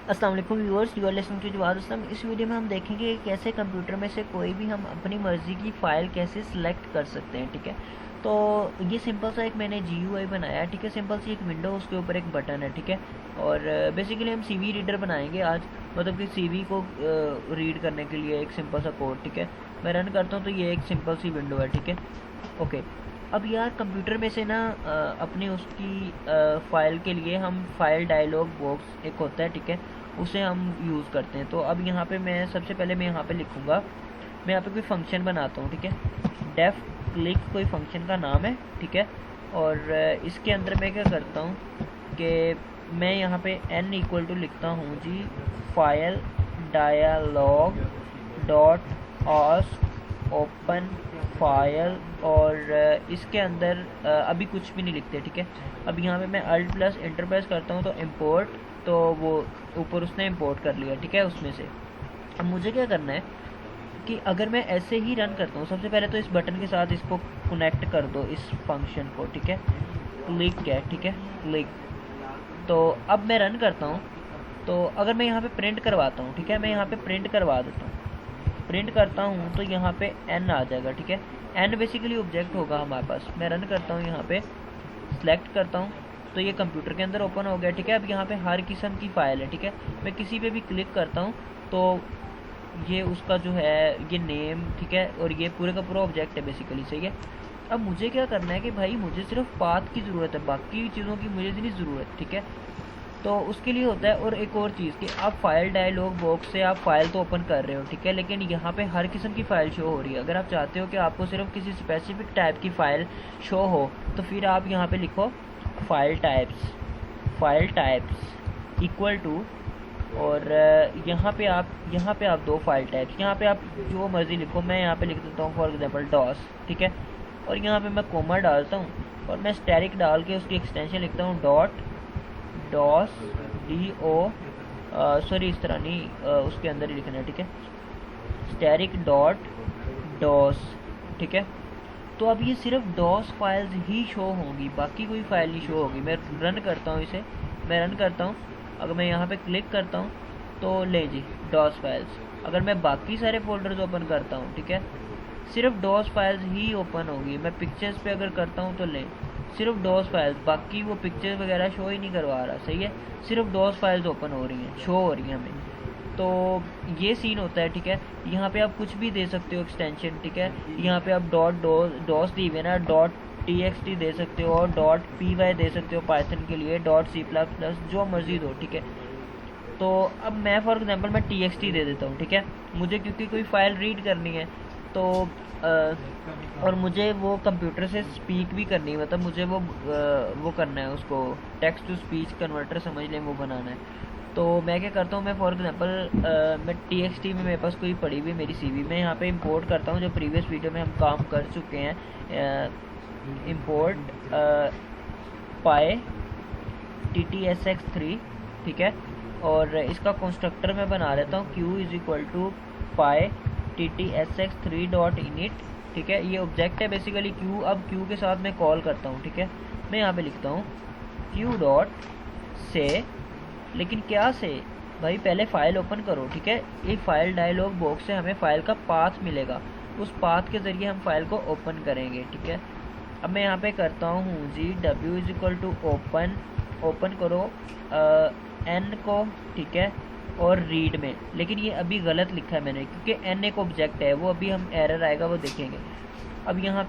अस्सलाम वालेकुम viewers, you are listening to Jawad Aslam. इस वीडियो में हम देखेंगे कि कैसे कंप्यूटर में से कोई भी हम अपनी मर्ज़ी की फ़ाइल कैसे सिलेक्ट कर सकते हैं। ठीक है, तो ये सिंपल सा एक मैंने GUI बनाया है। ठीक है, सिंपल सी एक विंडो, उसके ऊपर एक बटन है। ठीक है, और बेसिकली हम CV रीडर बनाएंगे आज, मतलब कि CV को रीड करने के लिए एक सिंपल सा कोड। ठीक है, मैं रन करता हूँ तो ये एक सिंपल सी विंडो है। ठीक है, ओके। अब यार कंप्यूटर में से ना अपनी उसकी फ़ाइल के लिए हम फाइल डायलॉग बॉक्स एक होता है। ठीक है, उसे हम यूज़ करते हैं। तो अब यहाँ पे मैं सबसे पहले मैं यहाँ पे लिखूँगा, मैं यहाँ पे कोई फंक्शन बनाता हूँ। ठीक है, डेफ क्लिक कोई फंक्शन का नाम है। ठीक है, और इसके अंदर मैं क्या करता हूँ कि मैं यहाँ पे n इक्वल टू लिखता हूँ G file dialog dot ask open file, और इसके अंदर अभी कुछ भी नहीं लिखते। ठीक है, अब यहाँ पे मैं अल्ट प्लस इंटर प्रेस करता हूँ तो इम्पोर्ट, तो वो ऊपर उसने इम्पोर्ट कर लिया। ठीक है, उसमें से अब मुझे क्या करना है कि अगर मैं ऐसे ही रन करता हूँ, सबसे पहले तो इस बटन के साथ इसको कनेक्ट कर दो, इस फंक्शन को। ठीक है, क्लिक है। ठीक है, क्लिक। तो अब मैं रन करता हूँ, तो अगर मैं यहाँ पे प्रिंट करवाता हूँ, ठीक है, मैं यहाँ पे प्रिंट करवा देता हूँ, प्रिंट करता हूँ तो यहाँ पे n आ जाएगा। ठीक है, n बेसिकली ऑब्जेक्ट होगा हमारे पास। मैं रन करता हूँ, यहाँ पे सिलेक्ट करता हूँ तो ये कंप्यूटर के अंदर ओपन हो गया। ठीक है, अब यहाँ पे हर किस्म की फ़ाइल है। ठीक है, मैं किसी पे भी क्लिक करता हूँ तो ये उसका जो है ये नेम, ठीक है, और ये पूरे का पूरा ऑब्जेक्ट है बेसिकली। सही है, अब मुझे क्या करना है कि भाई मुझे सिर्फ पाथ की ज़रूरत है, बाकी चीज़ों की मुझे नहीं ज़रूरत। ठीक है, तो उसके लिए होता है। और एक और चीज़ कि आप फाइल डायलॉग बॉक्स से आप फाइल तो ओपन कर रहे हो, ठीक है, लेकिन यहाँ पे हर किस्म की फ़ाइल शो हो रही है। अगर आप चाहते हो कि आपको सिर्फ किसी स्पेसिफिक टाइप की फ़ाइल शो हो तो फिर आप यहाँ पे लिखो फाइल टाइप्स इक्वल टू, और यहाँ पे आप दो फाइल टाइप्स, यहाँ पे आप जो मर्ज़ी लिखो। मैं यहाँ पे लिख देता हूँ फॉर एग्जांपल डॉस। ठीक है, और यहाँ पे मैं कोमा डालता हूँ और मैं स्टैरिक डाल के उसकी एक्सटेंशन लिखता हूँ डॉट डॉस DO, सॉरी इस तरह नहीं, उसके अंदर ही लिखना है। ठीक है, स्टैरिक डॉट डॉस। ठीक है, तो अब ये सिर्फ डॉस फाइल्स ही शो होंगी, बाकी कोई फाइल नहीं शो होगी। मैं रन करता हूँ इसे, मैं रन करता हूँ, अगर मैं यहाँ पे क्लिक करता हूँ तो ले जी डॉस फाइल्स। अगर मैं बाकी सारे फोल्डर्स ओपन करता हूँ, ठीक है, सिर्फ डॉस फाइल्स ही ओपन होगी। मैं पिक्चर्स पे अगर करता हूँ तो ले सिर्फ डॉस फाइल्स, बाकी वो पिक्चर्स वगैरह शो ही नहीं करवा रहा। सही है, सिर्फ डॉस फाइल्स ओपन हो रही हैं, शो हो रही हैं हमें। तो ये सीन होता है। ठीक है, यहाँ पे आप कुछ भी दे सकते हो एक्सटेंशन। ठीक है, यहाँ पे आप डॉट डॉस दी हुई है ना, .txt दे सकते हो और .py दे सकते हो पाइथन के लिए, .c++, जो मर्जी दो। ठीक है, तो अब मैं फॉर एग्जांपल मैं txt दे देता हूँ। ठीक है, मुझे क्योंकि कोई फाइल रीड करनी है तो और मुझे वो कंप्यूटर से स्पीक भी करनी है, मतलब मुझे वो करना है, उसको टेक्स्ट टू स्पीच कन्वर्टर समझ लें, वो बनाना है। तो मैं क्या करता हूँ, मैं फॉर एग्जांपल मैं txt में मेरे पास कोई पड़ी हुई मेरी CV में यहाँ पे इंपोर्ट करता हूँ, जो प्रीवियस वीडियो में हम काम कर चुके हैं। इंपोर्ट पाई TTSX3। ठीक है, और इसका कंस्ट्रक्टर मैं बना लेता हूँ q is equal to py TTSX3 dot init. ठीक है, ये ऑब्जेक्ट है बेसिकली q। अब q के साथ मैं कॉल करता हूँ। ठीक है, मैं यहाँ पे लिखता हूँ q डॉट से, लेकिन क्या से भाई, पहले फ़ाइल ओपन करो। ठीक है, एक फ़ाइल डायलॉग बॉक्स से हमें फ़ाइल का पाथ मिलेगा, उस पाथ के ज़रिए हम फ़ाइल को ओपन करेंगे। ठीक है, अब मैं यहाँ पे करता हूँ जी w is equal to open करो n को। ठीक है, और रीड में, लेकिन ये अभी गलत लिखा है मैंने, क्योंकि n एक ऑब्जेक्ट है, वो अभी हम एरर आएगा वो देखेंगे। अब यहाँ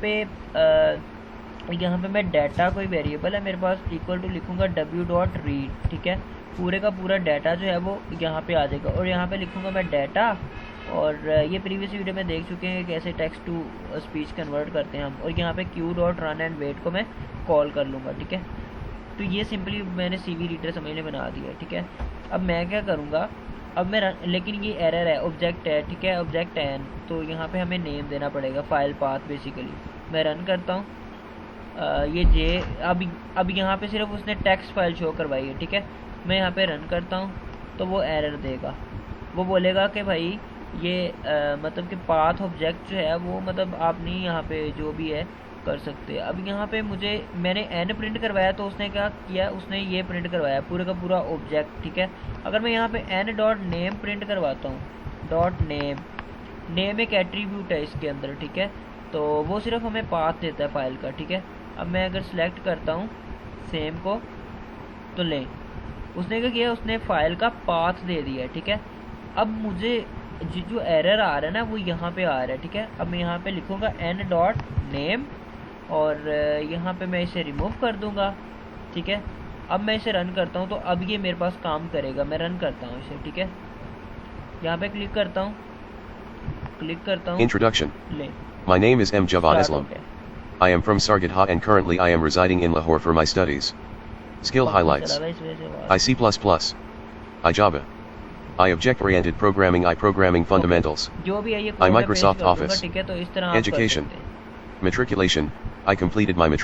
पे मैं डाटा कोई वेरिएबल है मेरे पास, इक्वल टू लिखूँगा w डॉट रीड। ठीक है, पूरे का पूरा डाटा जो है वो यहाँ पे आ जाएगा, और यहाँ पे लिखूँगा मैं डाटा। और ये प्रीवियस वीडियो में देख चुके हैं कि कैसे टेक्स्ट टू स्पीच कन्वर्ट करते हैं हम। और यहाँ पे q dot run and wait को मैं कॉल कर लूँगा। ठीक है, तो ये सिंपली मैंने CV रीडर समझने बना दिया। ठीक है, अब मैं क्या करूँगा, अब मैं लेकिन ये एरर है, ऑब्जेक्ट है। ठीक है, ऑब्जेक्ट है, तो यहाँ पे हमें नेम देना पड़ेगा, फाइल पाथ बेसिकली। मैं रन करता हूँ, ये जे अब यहाँ पे सिर्फ उसने टेक्स्ट फाइल शो करवाई है। ठीक है, मैं यहाँ पे रन करता हूँ तो वो एरर देगा, वो बोलेगा कि भाई ये मतलब कि पाथ ऑब्जेक्ट जो है वो, मतलब आपने यहाँ पे जो भी है कर सकते। अब यहाँ पे मैंने एन प्रिंट करवाया तो उसने क्या किया, उसने ये प्रिंट करवाया पूरे का पूरा ऑब्जेक्ट, ठीक है। अगर मैं यहाँ पे एन डॉट नेम प्रिंट करवाता हूँ, डॉट नेम, नेम एक एट्रीब्यूट है इसके अंदर, ठीक है, तो वो सिर्फ हमें पाथ देता है फाइल का, ठीक है। अब मैं अगर सिलेक्ट करता हूँ सेम को, तो लें उसने क्या किया, उसने फाइल का पाथ दे दिया, ठीक है। अब मुझे जो एरर आ रहा है ना वो यहाँ पे आ रहा है, ठीक है। अब मैं यहाँ पे लिखूँगा एन डॉट नेम और यहाँ पे मैं इसे रिमूव कर दूँगा, ठीक है। अब मैं इसे रन करता हूँ तो अब ये मेरे पास काम करेगा। मैं रन करता हूँ इसे, ठीक है, यहाँ पे क्लिक करता हूँ, Introduction. ले My name is M. Javad start Islam. हो गया। I am from Sargodha and currently I am residing in Lahore for my studies. Skill highlights. चला भाई, इस वजह से आवाज़- I C++. I Java. I object-oriented programming. I programming fundamentals. जो भी है ये I code मैं Microsoft paste कर दूंगा, Office. ठीक है, तो इस तरह आप कर Education. सकते हैं। Matriculation. I completed my matric.